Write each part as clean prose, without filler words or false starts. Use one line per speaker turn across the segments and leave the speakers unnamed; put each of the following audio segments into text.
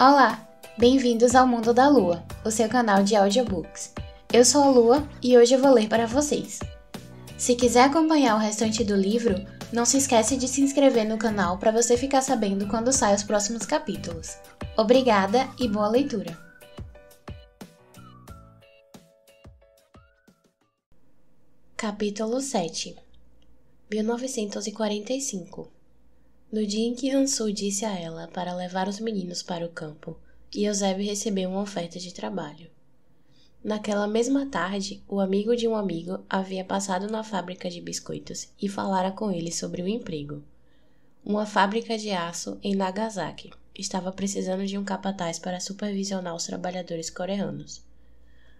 Olá, bem-vindos ao Mundo da Lua, o seu canal de audiobooks. Eu sou a Lua e hoje eu vou ler para vocês. Se quiser acompanhar o restante do livro, não se esquece de se inscrever no canal para você ficar sabendo quando saem os próximos capítulos. Obrigada e boa leitura! Capítulo 7 1945 No dia em que Hansu disse a ela para levar os meninos para o campo, Eusébio recebeu uma oferta de trabalho. Naquela mesma tarde, o amigo de um amigo havia passado na fábrica de biscoitos e falara com ele sobre o emprego. Uma fábrica de aço em Nagasaki estava precisando de um capataz para supervisionar os trabalhadores coreanos.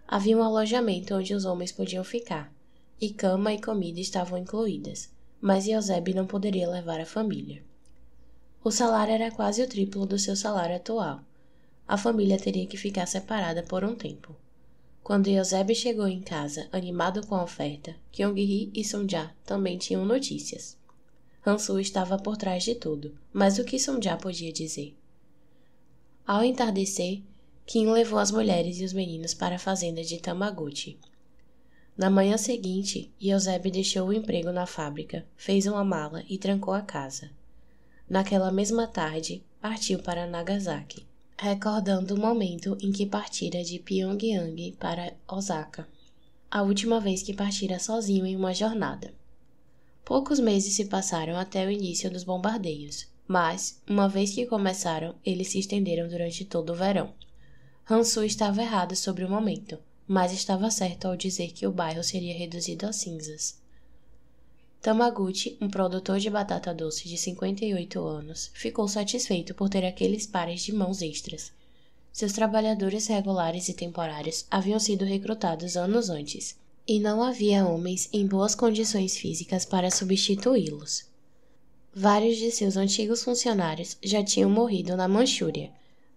Havia um alojamento onde os homens podiam ficar, e cama e comida estavam incluídas, mas Eusébio não poderia levar a família. O salário era quase o triplo do seu salário atual. A família teria que ficar separada por um tempo. Quando Eusébio chegou em casa, animado com a oferta, Kyung-hee e Sung-ja também tinham notícias. Hansu estava por trás de tudo, mas o que Sung-ja podia dizer? Ao entardecer, Kim levou as mulheres e os meninos para a fazenda de Tamaguchi. Na manhã seguinte, Eusébio deixou o emprego na fábrica, fez uma mala e trancou a casa. Naquela mesma tarde, partiu para Nagasaki, recordando o momento em que partira de Pyongyang para Osaka, a última vez que partira sozinho em uma jornada. Poucos meses se passaram até o início dos bombardeios, mas, uma vez que começaram, eles se estenderam durante todo o verão. Hansu estava errado sobre o momento, mas estava certo ao dizer que o bairro seria reduzido a cinzas. Tamaguchi, um produtor de batata doce de 58 anos, ficou satisfeito por ter aqueles pares de mãos extras. Seus trabalhadores regulares e temporários haviam sido recrutados anos antes, e não havia homens em boas condições físicas para substituí-los. Vários de seus antigos funcionários já tinham morrido na Manchúria,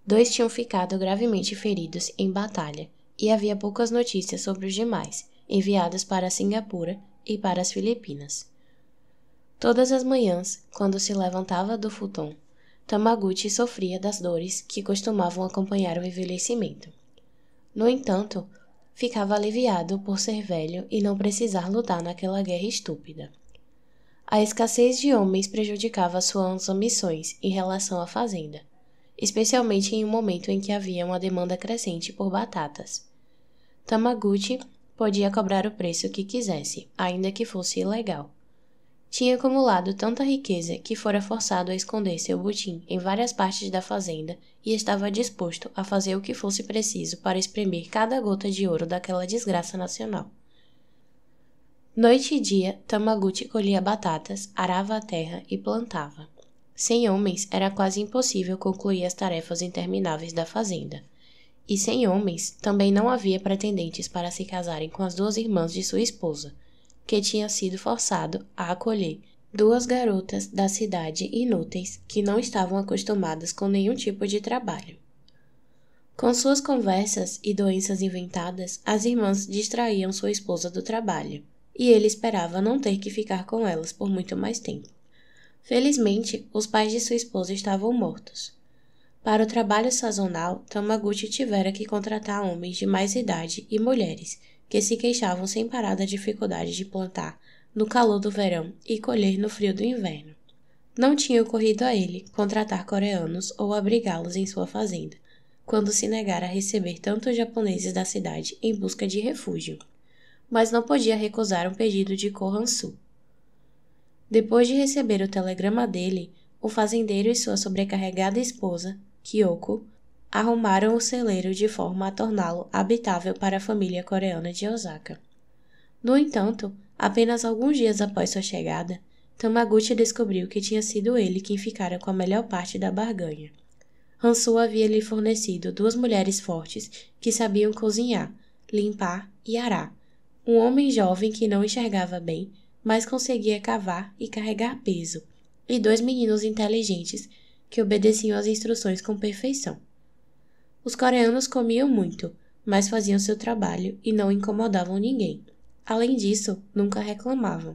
2 tinham ficado gravemente feridos em batalha, e havia poucas notícias sobre os demais, enviados para Singapura e para as Filipinas. Todas as manhãs, quando se levantava do futon, Tamaguchi sofria das dores que costumavam acompanhar o envelhecimento. No entanto, ficava aliviado por ser velho e não precisar lutar naquela guerra estúpida. A escassez de homens prejudicava suas ambições em relação à fazenda, especialmente em um momento em que havia uma demanda crescente por batatas. Tamaguchi podia cobrar o preço que quisesse, ainda que fosse ilegal. Tinha acumulado tanta riqueza que fora forçado a esconder seu butim em várias partes da fazenda e estava disposto a fazer o que fosse preciso para exprimir cada gota de ouro daquela desgraça nacional. Noite e dia, Tamaguchi colhia batatas, arava a terra e plantava. Sem homens, era quase impossível concluir as tarefas intermináveis da fazenda. E sem homens, também não havia pretendentes para se casarem com as 2 irmãs de sua esposa, que tinha sido forçado a acolher 2 garotas da cidade inúteis que não estavam acostumadas com nenhum tipo de trabalho. Com suas conversas e doenças inventadas, as irmãs distraíam sua esposa do trabalho, e ele esperava não ter que ficar com elas por muito mais tempo. Felizmente, os pais de sua esposa estavam mortos. Para o trabalho sazonal, Tamaguchi tivera que contratar homens de mais idade e mulheres, que se queixavam sem parar da dificuldade de plantar no calor do verão e colher no frio do inverno. Não tinha ocorrido a ele contratar coreanos ou abrigá-los em sua fazenda, quando se negara a receber tantos japoneses da cidade em busca de refúgio, mas não podia recusar um pedido de Ko Han-su. Depois de receber o telegrama dele, o fazendeiro e sua sobrecarregada esposa, Kyoko, arrumaram o celeiro de forma a torná-lo habitável para a família coreana de Osaka. No entanto, apenas alguns dias após sua chegada, Tamaguchi descobriu que tinha sido ele quem ficara com a melhor parte da barganha. Hansu havia lhe fornecido 2 mulheres fortes que sabiam cozinhar, limpar e arar, um homem jovem que não enxergava bem, mas conseguia cavar e carregar peso, e 2 meninos inteligentes que obedeciam às instruções com perfeição. Os coreanos comiam muito, mas faziam seu trabalho e não incomodavam ninguém. Além disso, nunca reclamavam.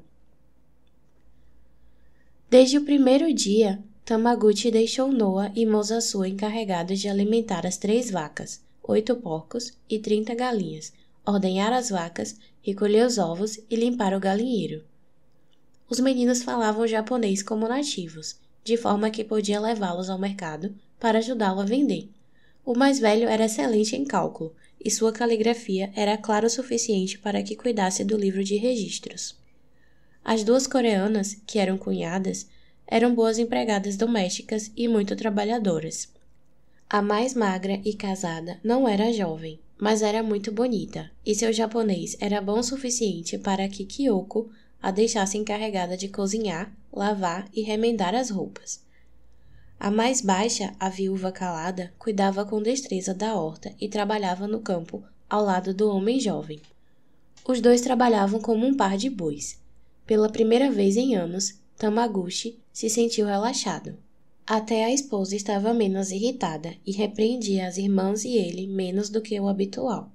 Desde o primeiro dia, Tamaguchi deixou Noa e Mosasu encarregados de alimentar as 3 vacas, 8 porcos e 30 galinhas, ordenhar as vacas, recolher os ovos e limpar o galinheiro. Os meninos falavam japonês como nativos, de forma que podia levá-los ao mercado para ajudá-lo a vender. O mais velho era excelente em cálculo, e sua caligrafia era clara o suficiente para que cuidasse do livro de registros. As 2 coreanas, que eram cunhadas, eram boas empregadas domésticas e muito trabalhadoras. A mais magra e casada não era jovem, mas era muito bonita, e seu japonês era bom o suficiente para que Kyoko a deixasse encarregada de cozinhar, lavar e remendar as roupas. A mais baixa, a viúva calada, cuidava com destreza da horta e trabalhava no campo ao lado do homem jovem. Os 2 trabalhavam como um par de bois. Pela primeira vez em anos, Tamaguchi se sentiu relaxado. Até a esposa estava menos irritada e repreendia as irmãs e ele menos do que o habitual.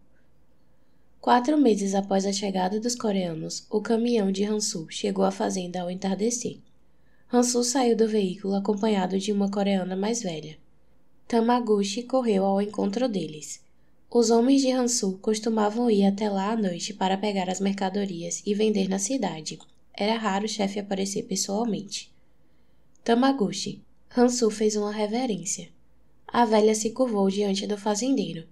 4 meses após a chegada dos coreanos, o caminhão de Hansu chegou à fazenda ao entardecer. Hansu saiu do veículo acompanhado de uma coreana mais velha. Tamaguchi correu ao encontro deles. Os homens de Hansu costumavam ir até lá à noite para pegar as mercadorias e vender na cidade. Era raro o chefe aparecer pessoalmente. Tamaguchi. Hansu fez uma reverência. A velha se curvou diante do fazendeiro.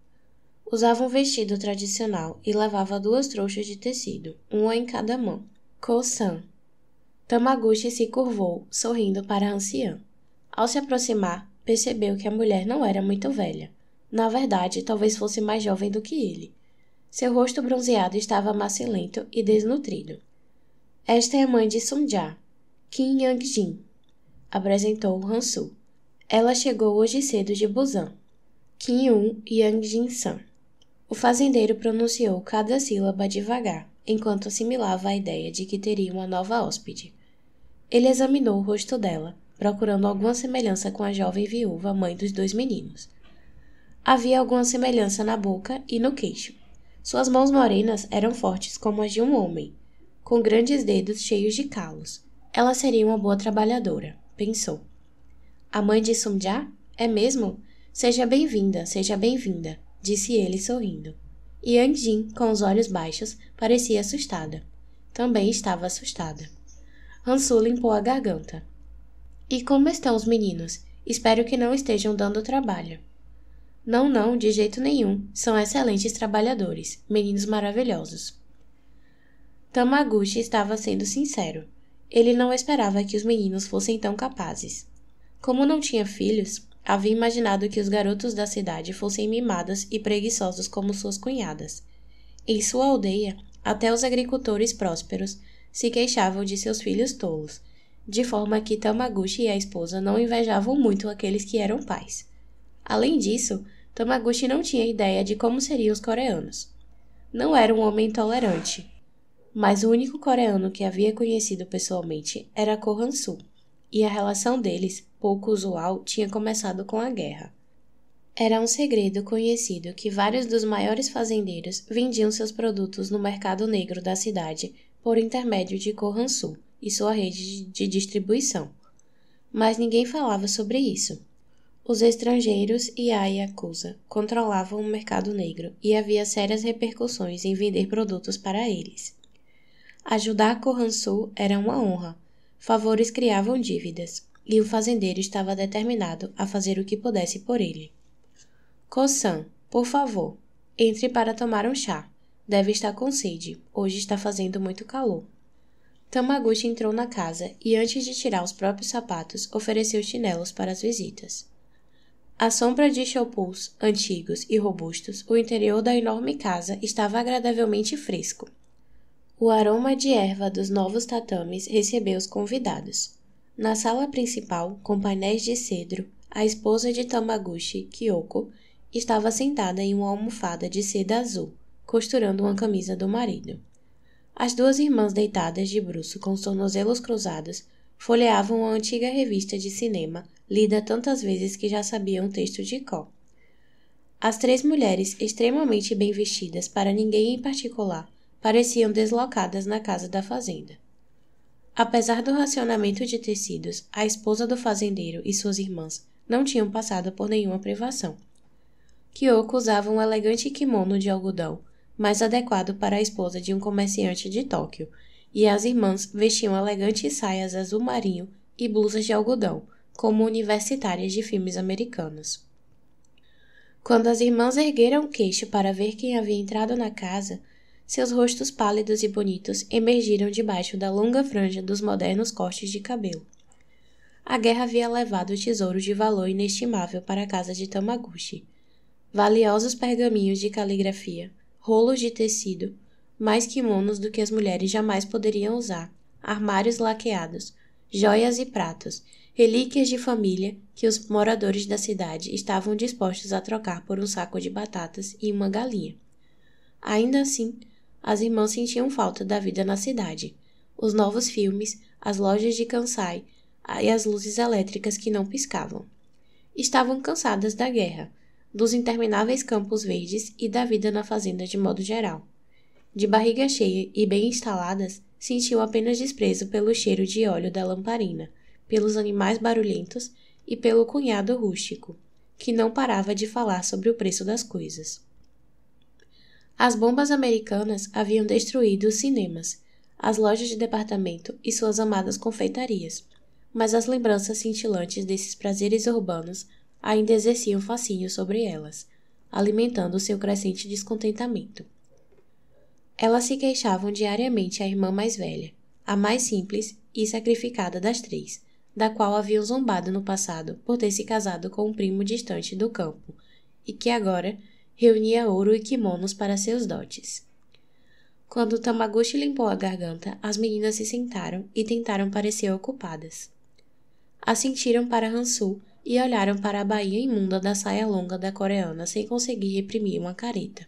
Usava um vestido tradicional e levava 2 trouxas de tecido, uma em cada mão. Ko-san. Tamaguchi se curvou, sorrindo para a anciã. Ao se aproximar, percebeu que a mulher não era muito velha. Na verdade, talvez fosse mais jovem do que ele. Seu rosto bronzeado estava macilento e desnutrido. Esta é a mãe de Sunja, Kim Yang-jin, apresentou Hansu. Ela chegou hoje cedo de Busan. Kim Yang-jin-san. O fazendeiro pronunciou cada sílaba devagar, enquanto assimilava a ideia de que teria uma nova hóspede. Ele examinou o rosto dela, procurando alguma semelhança com a jovem viúva, mãe dos 2 meninos. Havia alguma semelhança na boca e no queixo. Suas mãos morenas eram fortes como as de um homem, com grandes dedos cheios de calos. Ela seria uma boa trabalhadora, pensou. A mãe de Sunja? É mesmo? Seja bem-vinda, disse ele sorrindo. Yang-jin, com os olhos baixos, parecia assustada. Também estava assustada. Hansu limpou a garganta. E como estão os meninos? Espero que não estejam dando trabalho. Não, de jeito nenhum. São excelentes trabalhadores, meninos maravilhosos. Tamaguchi estava sendo sincero. Ele não esperava que os meninos fossem tão capazes. Como não tinha filhos, havia imaginado que os garotos da cidade fossem mimados e preguiçosos como suas cunhadas. Em sua aldeia, até os agricultores prósperos se queixavam de seus filhos tolos, de forma que Tamaguchi e a esposa não invejavam muito aqueles que eram pais. Além disso, Tamaguchi não tinha ideia de como seriam os coreanos. Não era um homem tolerante, mas o único coreano que havia conhecido pessoalmente era Ko Han-su, e a relação deles, pouco usual, tinha começado com a guerra. Era um segredo conhecido que vários dos maiores fazendeiros vendiam seus produtos no mercado negro da cidade por intermédio de Ko Han-su e sua rede de distribuição. Mas ninguém falava sobre isso. Os estrangeiros e a Yakuza controlavam o mercado negro e havia sérias repercussões em vender produtos para eles. Ajudar Ko Han-su era uma honra. Favores criavam dívidas, e o fazendeiro estava determinado a fazer o que pudesse por ele. Ko-san, por favor, entre para tomar um chá. Deve estar com sede. Hoje está fazendo muito calor. Tamaguchi entrou na casa e, antes de tirar os próprios sapatos, ofereceu chinelos para as visitas. À sombra de choupus antigos e robustos, o interior da enorme casa estava agradavelmente fresco. O aroma de erva dos novos tatames recebeu os convidados. Na sala principal, com painéis de cedro, a esposa de Tamaguchi, Kyoko, estava sentada em uma almofada de seda azul, costurando uma camisa do marido. As 2 irmãs deitadas de bruço com os tornozelos cruzados folheavam uma antiga revista de cinema, lida tantas vezes que já sabiam o texto de cor. As 3 mulheres, extremamente bem vestidas para ninguém em particular, pareciam deslocadas na casa da fazenda. Apesar do racionamento de tecidos, a esposa do fazendeiro e suas irmãs não tinham passado por nenhuma privação. Kyoko usava um elegante kimono de algodão, mais adequado para a esposa de um comerciante de Tóquio, e as irmãs vestiam elegantes saias azul marinho e blusas de algodão, como universitárias de filmes americanos. Quando as irmãs ergueram o queixo para ver quem havia entrado na casa, seus rostos pálidos e bonitos emergiram debaixo da longa franja dos modernos cortes de cabelo. A guerra havia levado tesouros de valor inestimável para a casa de Tamaguchi. Valiosos pergaminhos de caligrafia, rolos de tecido, mais kimonos do que as mulheres jamais poderiam usar, armários laqueados, joias e pratos, relíquias de família que os moradores da cidade estavam dispostos a trocar por um saco de batatas e uma galinha. Ainda assim, as irmãs sentiam falta da vida na cidade, os novos filmes, as lojas de Kansai e as luzes elétricas que não piscavam. Estavam cansadas da guerra, dos intermináveis campos verdes e da vida na fazenda de modo geral. De barriga cheia e bem instaladas, sentiam apenas desprezo pelo cheiro de óleo da lamparina, pelos animais barulhentos e pelo cunhado rústico, que não parava de falar sobre o preço das coisas. As bombas americanas haviam destruído os cinemas, as lojas de departamento e suas amadas confeitarias, mas as lembranças cintilantes desses prazeres urbanos ainda exerciam fascínio sobre elas, alimentando seu crescente descontentamento. Elas se queixavam diariamente à irmã mais velha, a mais simples e sacrificada das três, da qual haviam zombado no passado por ter se casado com um primo distante do campo, e que agora reunia ouro e kimonos para seus dotes. Quando Tamaguchi limpou a garganta, as meninas se sentaram e tentaram parecer ocupadas. Assentiram para Hansu e olharam para a baía imunda da saia longa da coreana sem conseguir reprimir uma careta.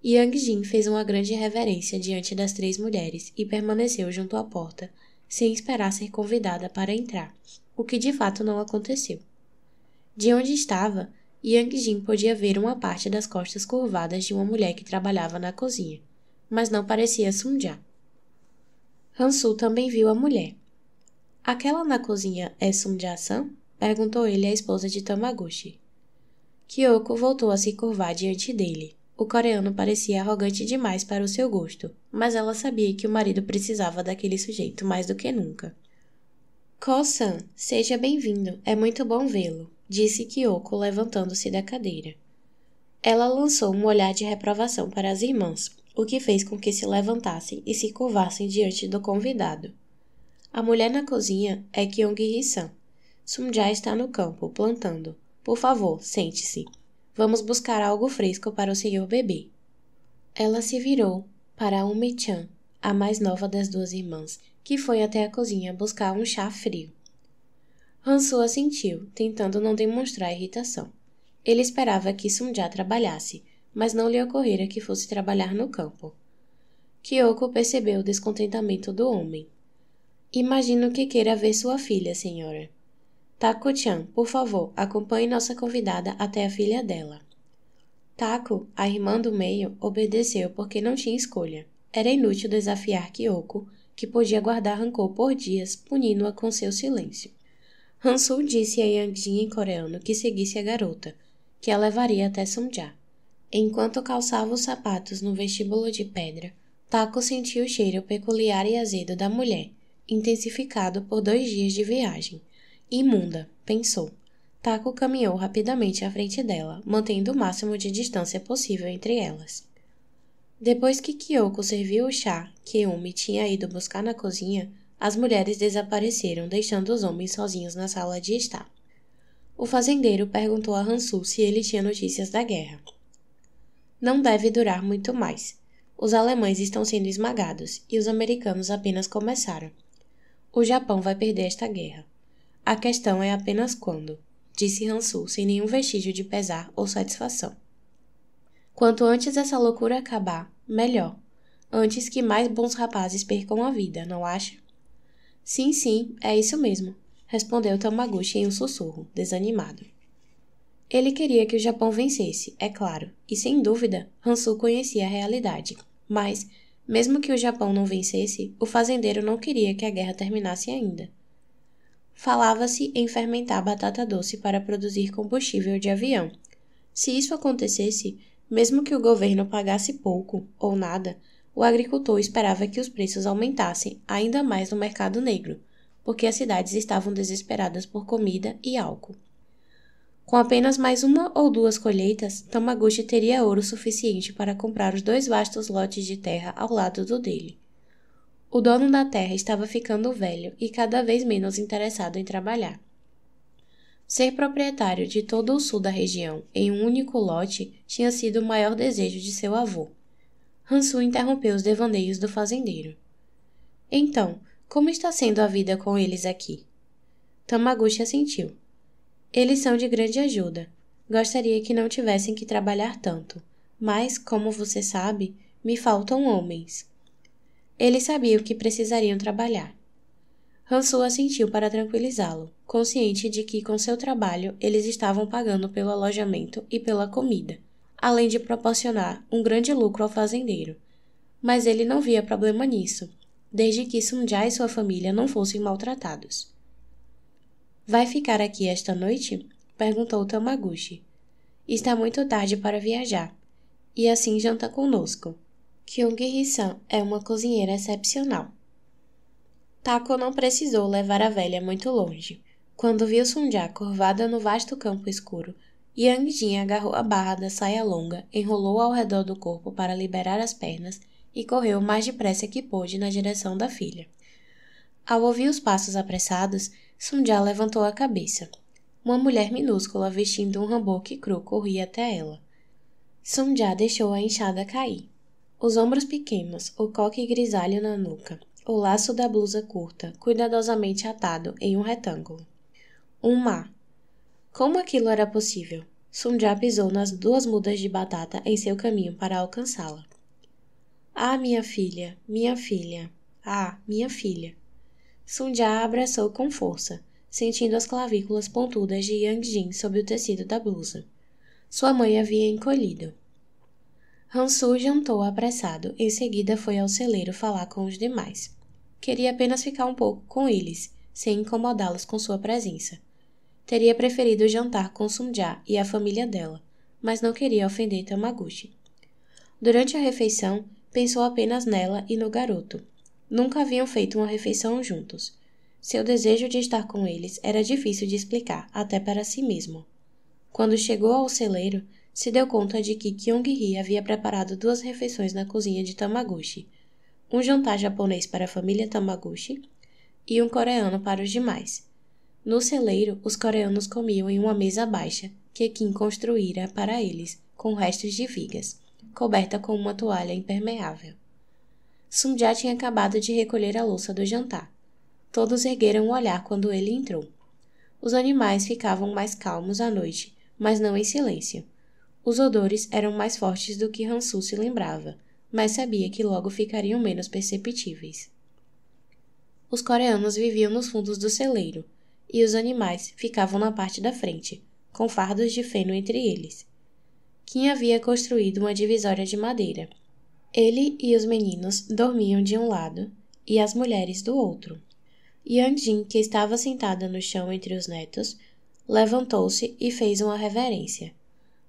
Yang Jin fez uma grande reverência diante das três mulheres e permaneceu junto à porta, sem esperar ser convidada para entrar, o que de fato não aconteceu. De onde estava, Yang Jin podia ver uma parte das costas curvadas de uma mulher que trabalhava na cozinha, mas não parecia Sunja. Hansu também viu a mulher. "Aquela na cozinha é Sunja-san?" perguntou ele à esposa de Tamaguchi. Kyoko voltou a se curvar diante dele. O coreano parecia arrogante demais para o seu gosto, mas ela sabia que o marido precisava daquele sujeito mais do que nunca. "Ko-san, seja bem-vindo, é muito bom vê-lo", disse Kyoko levantando-se da cadeira. Ela lançou um olhar de reprovação para as irmãs, o que fez com que se levantassem e se curvassem diante do convidado. "A mulher na cozinha é Kyung-hee-san. Sunja está no campo, plantando. Por favor, sente-se. Vamos buscar algo fresco para o senhor beber." Ela se virou para Umi-chan, a mais nova das duas irmãs, que foi até a cozinha buscar um chá frio. Hansu assentiu, tentando não demonstrar irritação. Ele esperava que Sunja trabalhasse, mas não lhe ocorrera que fosse trabalhar no campo. Kyoko percebeu o descontentamento do homem. "Imagino que queira ver sua filha, senhora. Tako-chan, por favor, acompanhe nossa convidada até a filha dela." Tako, a irmã do meio, obedeceu porque não tinha escolha. Era inútil desafiar Kyoko, que podia guardar rancor por dias, punindo-a com seu silêncio. Hansu disse a Yang Jin em coreano que seguisse a garota, que a levaria até Sunja. Enquanto calçava os sapatos no vestíbulo de pedra, Tako sentiu o cheiro peculiar e azedo da mulher, intensificado por 2 dias de viagem. Imunda, pensou. Tako caminhou rapidamente à frente dela, mantendo o máximo de distância possível entre elas. Depois que Kyoko serviu o chá que Umi tinha ido buscar na cozinha, as mulheres desapareceram, deixando os homens sozinhos na sala de estar. O fazendeiro perguntou a Hansu se ele tinha notícias da guerra. "Não deve durar muito mais. Os alemães estão sendo esmagados e os americanos apenas começaram. O Japão vai perder esta guerra. A questão é apenas quando", disse Hansu sem nenhum vestígio de pesar ou satisfação. "Quanto antes essa loucura acabar, melhor. Antes que mais bons rapazes percam a vida, não acha?" Sim, é isso mesmo", respondeu Tamaguchi em um sussurro, desanimado. Ele queria que o Japão vencesse, é claro, e sem dúvida, Hansu conhecia a realidade, mas, Mesmo que o Japão não vencesse, o fazendeiro não queria que a guerra terminasse ainda. Falava-se em fermentar batata doce para produzir combustível de avião. Se isso acontecesse, mesmo que o governo pagasse pouco ou nada, o agricultor esperava que os preços aumentassem ainda mais no mercado negro, porque as cidades estavam desesperadas por comida e álcool. Com apenas mais uma ou duas colheitas, Tamaguchi teria ouro suficiente para comprar os 2 vastos lotes de terra ao lado do dele. O dono da terra estava ficando velho e cada vez menos interessado em trabalhar. Ser proprietário de todo o sul da região em um único lote tinha sido o maior desejo de seu avô. Hansu interrompeu os devaneios do fazendeiro. Então, como está sendo a vida com eles aqui? Tamaguchi assentiu. Eles são de grande ajuda. Gostaria que não tivessem que trabalhar tanto, mas, como você sabe, me faltam homens. Eles sabiam que precisariam trabalhar. Hansu assentiu para tranquilizá-lo, consciente de que com seu trabalho eles estavam pagando pelo alojamento e pela comida, além de proporcionar um grande lucro ao fazendeiro. Mas ele não via problema nisso, desde que Sunja e sua família não fossem maltratados. Vai ficar aqui esta noite? Perguntou Tamaguchi. Está muito tarde para viajar, e assim janta conosco. Kyung-hee-san é uma cozinheira excepcional. Tako não precisou levar a velha muito longe. Quando viu Sunja curvada no vasto campo escuro, Yang Jin agarrou a barra da saia longa, enrolou ao redor do corpo para liberar as pernas e correu o mais depressa que pôde na direção da filha. Ao ouvir os passos apressados, Sunja levantou a cabeça. Uma mulher minúscula vestindo um hanbok cru corria até ela. Sunja deixou a enxada cair. Os ombros pequenos, o coque grisalho na nuca, o laço da blusa curta, cuidadosamente atado em um retângulo. Um mar. Como aquilo era possível? Sunja pisou nas 2 mudas de batata em seu caminho para alcançá-la. Ah, minha filha, minha filha. Ah, minha filha. Sunja a abraçou com força, sentindo as clavículas pontudas de Yang Jin sob o tecido da blusa. Sua mãe havia encolhido. Hansu jantou apressado, em seguida foi ao celeiro falar com os demais. Queria apenas ficar um pouco com eles, sem incomodá-los com sua presença. Teria preferido jantar com Sunja e a família dela, mas não queria ofender Tamaguchi. Durante a refeição, pensou apenas nela e no garoto. Nunca haviam feito uma refeição juntos. Seu desejo de estar com eles era difícil de explicar, até para si mesmo. Quando chegou ao celeiro, se deu conta de que Kyung-hee havia preparado 2 refeições na cozinha de Tamaguchi, um jantar japonês para a família Tamaguchi e um coreano para os demais. No celeiro, os coreanos comiam em uma mesa baixa que Kim construíra para eles, com restos de vigas, coberta com uma toalha impermeável. Sunja tinha acabado de recolher a louça do jantar. Todos ergueram o olhar quando ele entrou. Os animais ficavam mais calmos à noite, mas não em silêncio. Os odores eram mais fortes do que Hansu se lembrava, mas sabia que logo ficariam menos perceptíveis. Os coreanos viviam nos fundos do celeiro, e os animais ficavam na parte da frente, com fardos de feno entre eles. Kim havia construído uma divisória de madeira. Ele e os meninos dormiam de um lado e as mulheres do outro. Yang Jin, que estava sentada no chão entre os netos, levantou-se e fez uma reverência.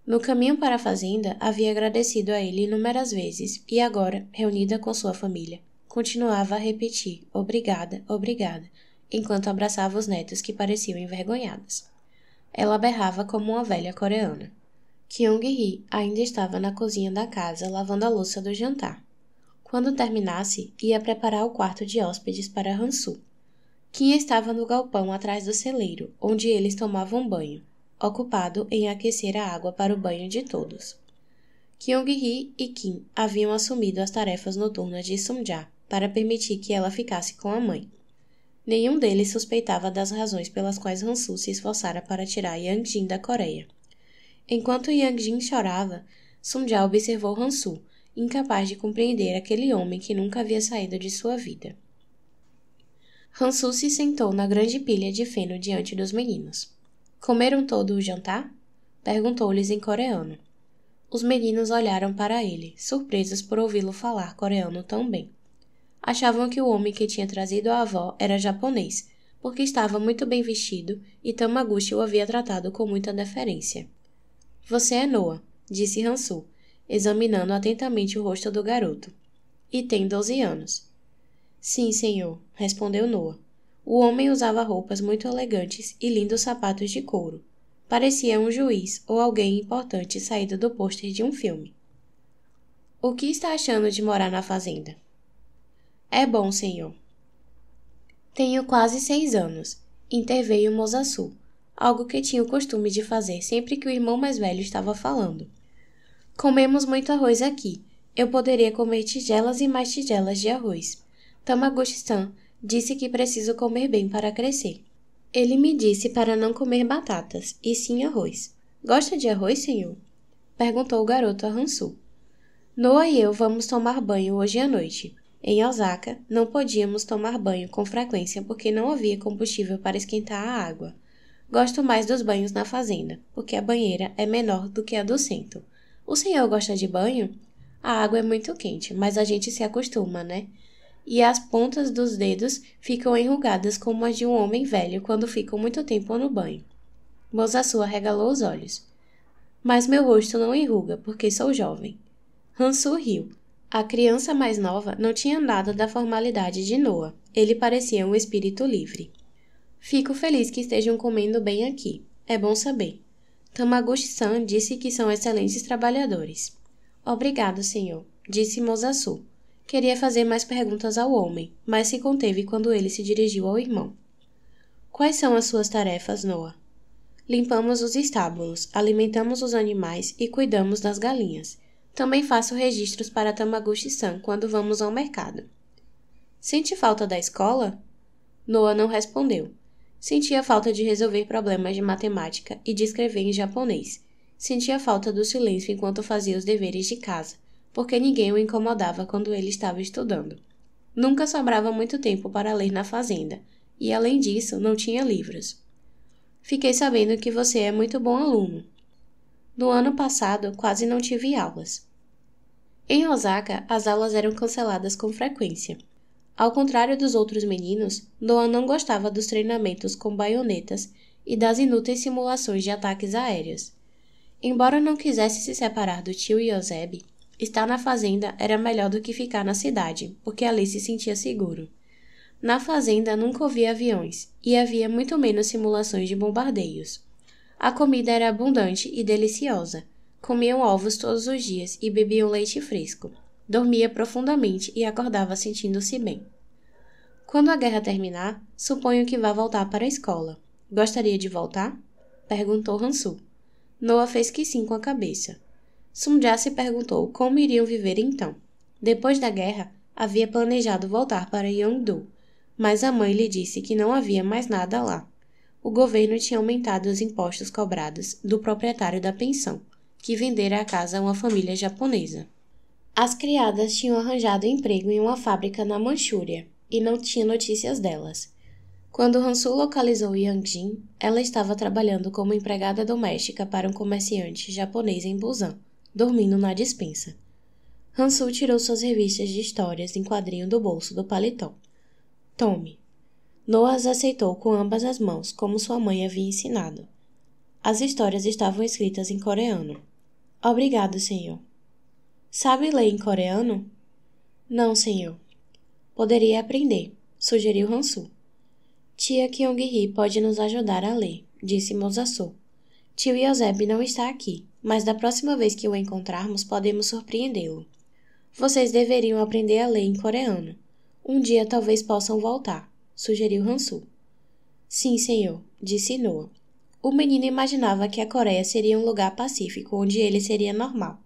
No caminho para a fazenda, havia agradecido a ele inúmeras vezes e agora, reunida com sua família, continuava a repetir obrigada, obrigada, enquanto abraçava os netos que pareciam envergonhados. Ela berrava como uma velha coreana. Kyung-hee ainda estava na cozinha da casa lavando a louça do jantar. Quando terminasse, ia preparar o quarto de hóspedes para Hansu. Kim estava no galpão atrás do celeiro, onde eles tomavam banho, ocupado em aquecer a água para o banho de todos. Kyung-hee e Kim haviam assumido as tarefas noturnas de Sunja para permitir que ela ficasse com a mãe. Nenhum deles suspeitava das razões pelas quais Hansu se esforçara para tirar Yang Jin da Coreia. Enquanto Yang Jin chorava, Sunja observou Hansu, incapaz de compreender aquele homem que nunca havia saído de sua vida. Hansu se sentou na grande pilha de feno diante dos meninos. Comeram todo o jantar? Perguntou-lhes em coreano. Os meninos olharam para ele, surpresos por ouvi-lo falar coreano tão bem. Achavam que o homem que tinha trazido a avó era japonês, porque estava muito bem vestido e Tamaguchi o havia tratado com muita deferência. Você é Noah, disse Hansu, examinando atentamente o rosto do garoto. E tem 12 anos. Sim, senhor, respondeu Noah. O homem usava roupas muito elegantes e lindos sapatos de couro. Parecia um juiz ou alguém importante saído do pôster de um filme. O que está achando de morar na fazenda? É bom, senhor. Tenho quase 6 anos, interveio Mosasu, algo que tinha o costume de fazer sempre que o irmão mais velho estava falando. Comemos muito arroz aqui. Eu poderia comer tigelas e mais tigelas de arroz. Tamaguchi-san disse que preciso comer bem para crescer. Ele me disse para não comer batatas, e sim arroz. Gosta de arroz, senhor? Perguntou o garoto a Hansu. Noah e eu vamos tomar banho hoje à noite. Em Osaka, não podíamos tomar banho com frequência porque não havia combustível para esquentar a água. Gosto mais dos banhos na fazenda, porque a banheira é menor do que a do centro. O senhor gosta de banho? A água é muito quente, mas a gente se acostuma, né? E as pontas dos dedos ficam enrugadas como as de um homem velho quando ficam muito tempo no banho. Mosasu arregalou os olhos. Mas meu rosto não enruga, porque sou jovem. Hansu riu. A criança mais nova não tinha nada da formalidade de Noah. Ele parecia um espírito livre. Fico feliz que estejam comendo bem aqui. É bom saber. Tamaguchi-san disse que são excelentes trabalhadores. Obrigado, senhor, disse Mosasu. Queria fazer mais perguntas ao homem, mas se conteve quando ele se dirigiu ao irmão. Quais são as suas tarefas, Noah? Limpamos os estábulos, alimentamos os animais e cuidamos das galinhas. Também faço registros para Tamaguchi-san quando vamos ao mercado. Sente falta da escola? Noah não respondeu. Sentia falta de resolver problemas de matemática e de escrever em japonês. Sentia falta do silêncio enquanto fazia os deveres de casa, porque ninguém o incomodava quando ele estava estudando. Nunca sobrava muito tempo para ler na fazenda, e além disso, não tinha livros. Fiquei sabendo que você é muito bom aluno. No ano passado, quase não tive aulas. Em Osaka, as aulas eram canceladas com frequência. Ao contrário dos outros meninos, Noah não gostava dos treinamentos com baionetas e das inúteis simulações de ataques aéreos. Embora não quisesse se separar do tio Yosebi, estar na fazenda era melhor do que ficar na cidade, porque ali se sentia seguro. Na fazenda nunca ouvia aviões, e havia muito menos simulações de bombardeios. A comida era abundante e deliciosa. Comiam ovos todos os dias e bebiam leite fresco. Dormia profundamente e acordava sentindo-se bem. Quando a guerra terminar, suponho que vá voltar para a escola. Gostaria de voltar? Perguntou Hansu. Noah fez que sim com a cabeça. Sumja se perguntou como iriam viver então. Depois da guerra, havia planejado voltar para Yeongdo, mas a mãe lhe disse que não havia mais nada lá. O governo tinha aumentado os impostos cobrados do proprietário da pensão, que vendera a casa a uma família japonesa. As criadas tinham arranjado emprego em uma fábrica na Manchúria, e não tinha notícias delas. Quando Hansu localizou Yang-jin, ela estava trabalhando como empregada doméstica para um comerciante japonês em Busan, dormindo na despensa. Hansu tirou suas revistas de histórias em quadrinho do bolso do paletó. Tome. Noah as aceitou com ambas as mãos, como sua mãe havia ensinado. As histórias estavam escritas em coreano. Obrigado, senhor. Sabe ler em coreano? Não, senhor. Poderia aprender, sugeriu Hansu. Tia Kyung-hee pode nos ajudar a ler, disse Mosasu. Tio Yosebi não está aqui, mas da próxima vez que o encontrarmos podemos surpreendê-lo. Vocês deveriam aprender a ler em coreano. Um dia talvez possam voltar, sugeriu Hansu. Sim, senhor, disse Noah. O menino imaginava que a Coreia seria um lugar pacífico onde ele seria normal.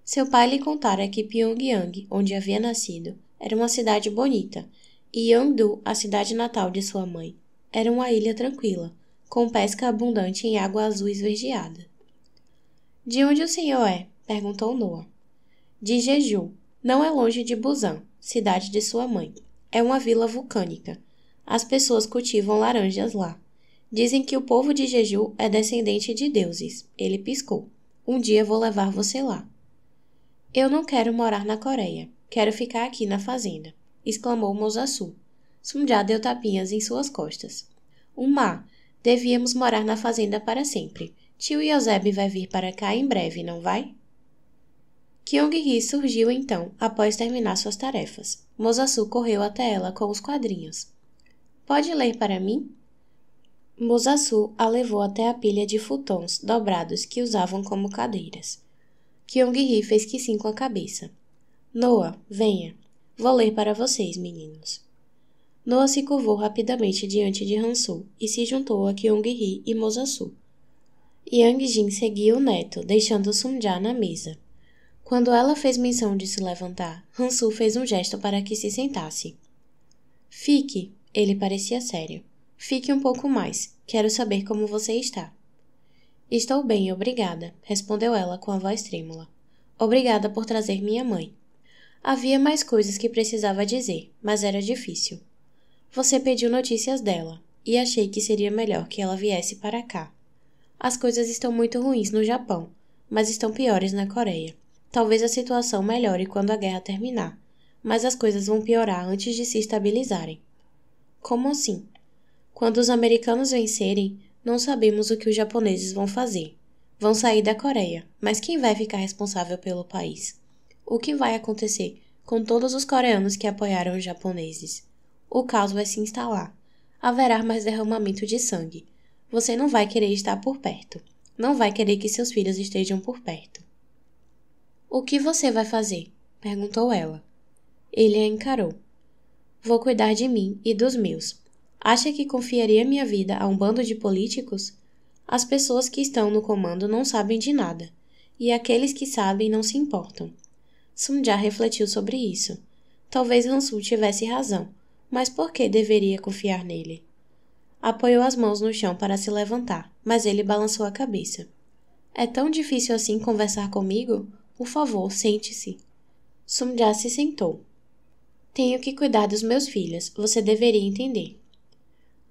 Seu pai lhe contara que Pyongyang, onde havia nascido, era uma cidade bonita, e Yeongdo, a cidade natal de sua mãe, era uma ilha tranquila, com pesca abundante em água azul esverdeada. De onde o senhor é? Perguntou Noah. De Jeju. Não é longe de Busan, cidade de sua mãe. É uma vila vulcânica. As pessoas cultivam laranjas lá. Dizem que o povo de Jeju é descendente de deuses. Ele piscou. Um dia vou levar você lá. Eu não quero morar na Coreia. Quero ficar aqui na fazenda, exclamou Mosasu. Sunja deu tapinhas em suas costas. Ma, devíamos morar na fazenda para sempre. Tio Yoseb vai vir para cá em breve, não vai? Kyung-hee surgiu então, após terminar suas tarefas. Mosasu correu até ela com os quadrinhos. Pode ler para mim? Mosasu a levou até a pilha de futons dobrados que usavam como cadeiras. Kyung-hee fez que sim com a cabeça. Noah, venha. Vou ler para vocês, meninos. Noah se curvou rapidamente diante de Han-soo e se juntou a Kyung-hee e Mosasu. Yang-jin seguiu o neto, deixando Sunja na mesa. Quando ela fez menção de se levantar, Han-soo fez um gesto para que se sentasse. Fique, ele parecia sério. Fique um pouco mais, quero saber como você está. Estou bem, obrigada, respondeu ela com a voz trêmula. Obrigada por trazer minha mãe. Havia mais coisas que precisava dizer, mas era difícil. Você pediu notícias dela, e achei que seria melhor que ela viesse para cá. As coisas estão muito ruins no Japão, mas estão piores na Coreia. Talvez a situação melhore quando a guerra terminar, mas as coisas vão piorar antes de se estabilizarem. Como assim? Quando os americanos vencerem, não sabemos o que os japoneses vão fazer. Vão sair da Coreia, mas quem vai ficar responsável pelo país? O que vai acontecer com todos os coreanos que apoiaram os japoneses? O caos vai se instalar. Haverá mais derramamento de sangue. Você não vai querer estar por perto. Não vai querer que seus filhos estejam por perto. O que você vai fazer? Perguntou ela. Ele a encarou. Vou cuidar de mim e dos meus. Acha que confiaria minha vida a um bando de políticos? As pessoas que estão no comando não sabem de nada, e aqueles que sabem não se importam. Sunja refletiu sobre isso. Talvez Han-soo tivesse razão, mas por que deveria confiar nele? Apoiou as mãos no chão para se levantar, mas ele balançou a cabeça. É tão difícil assim conversar comigo? Por favor, sente-se. Sunja se sentou. Tenho que cuidar dos meus filhos, você deveria entender.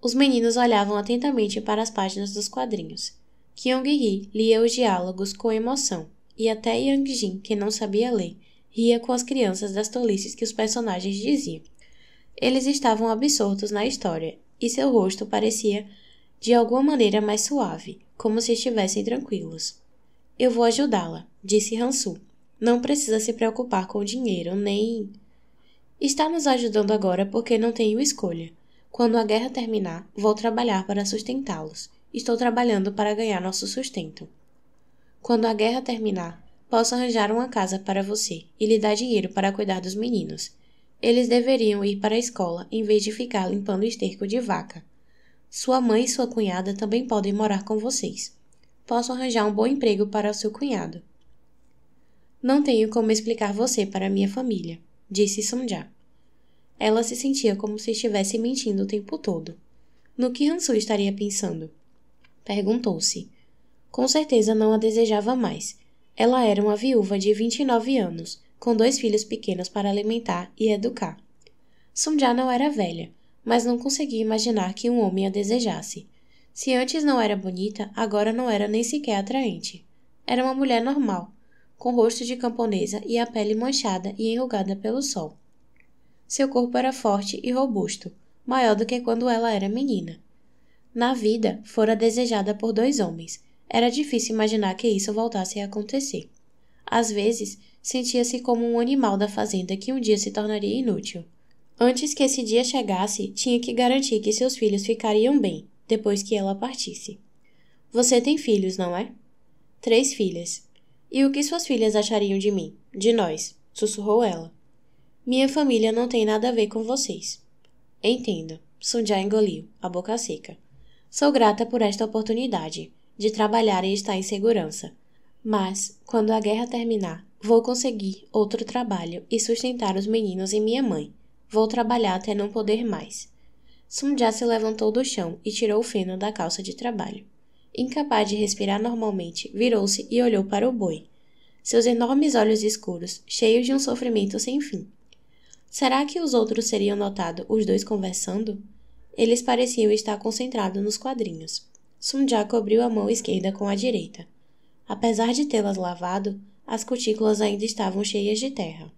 Os meninos olhavam atentamente para as páginas dos quadrinhos. Kyung-hee lia os diálogos com emoção, e até Yang-jin, que não sabia ler, ria com as crianças das tolices que os personagens diziam. Eles estavam absortos na história, e seu rosto parecia, de alguma maneira, mais suave, como se estivessem tranquilos. Eu vou ajudá-la, disse Han-soo. Não precisa se preocupar com o dinheiro, nem... Está nos ajudando agora porque não tenho escolha. Quando a guerra terminar, vou trabalhar para sustentá-los. Estou trabalhando para ganhar nosso sustento. Quando a guerra terminar, posso arranjar uma casa para você e lhe dar dinheiro para cuidar dos meninos. Eles deveriam ir para a escola em vez de ficar limpando esterco de vaca. Sua mãe e sua cunhada também podem morar com vocês. Posso arranjar um bom emprego para o seu cunhado. Não tenho como explicar você para minha família, disse Sunja. Ela se sentia como se estivesse mentindo o tempo todo. No que Han-soo estaria pensando? Perguntou-se. Com certeza não a desejava mais. Ela era uma viúva de 29 anos, com 2 filhos pequenos para alimentar e educar. Sunja não era velha, mas não conseguia imaginar que um homem a desejasse. Se antes não era bonita, agora não era nem sequer atraente. Era uma mulher normal, com rosto de camponesa e a pele manchada e enrugada pelo sol. Seu corpo era forte e robusto, maior do que quando ela era menina. Na vida, fora desejada por 2 homens. Era difícil imaginar que isso voltasse a acontecer. Às vezes, sentia-se como um animal da fazenda que um dia se tornaria inútil. Antes que esse dia chegasse, tinha que garantir que seus filhos ficariam bem, depois que ela partisse. Você tem filhos, não é? 3 filhas. E o que suas filhas achariam de mim? De nós? Sussurrou ela. Minha família não tem nada a ver com vocês. Entendo. Sunja engoliu, a boca seca. Sou grata por esta oportunidade, de trabalhar e estar em segurança. Mas, quando a guerra terminar, vou conseguir outro trabalho e sustentar os meninos e minha mãe. Vou trabalhar até não poder mais. Sunja se levantou do chão e tirou o feno da calça de trabalho. Incapaz de respirar normalmente, virou-se e olhou para o boi. Seus enormes olhos escuros, cheios de um sofrimento sem fim. Será que os outros teriam notado os 2 conversando? Eles pareciam estar concentrados nos quadrinhos. Sunja cobriu a mão esquerda com a direita. Apesar de tê-las lavado, as cutículas ainda estavam cheias de terra.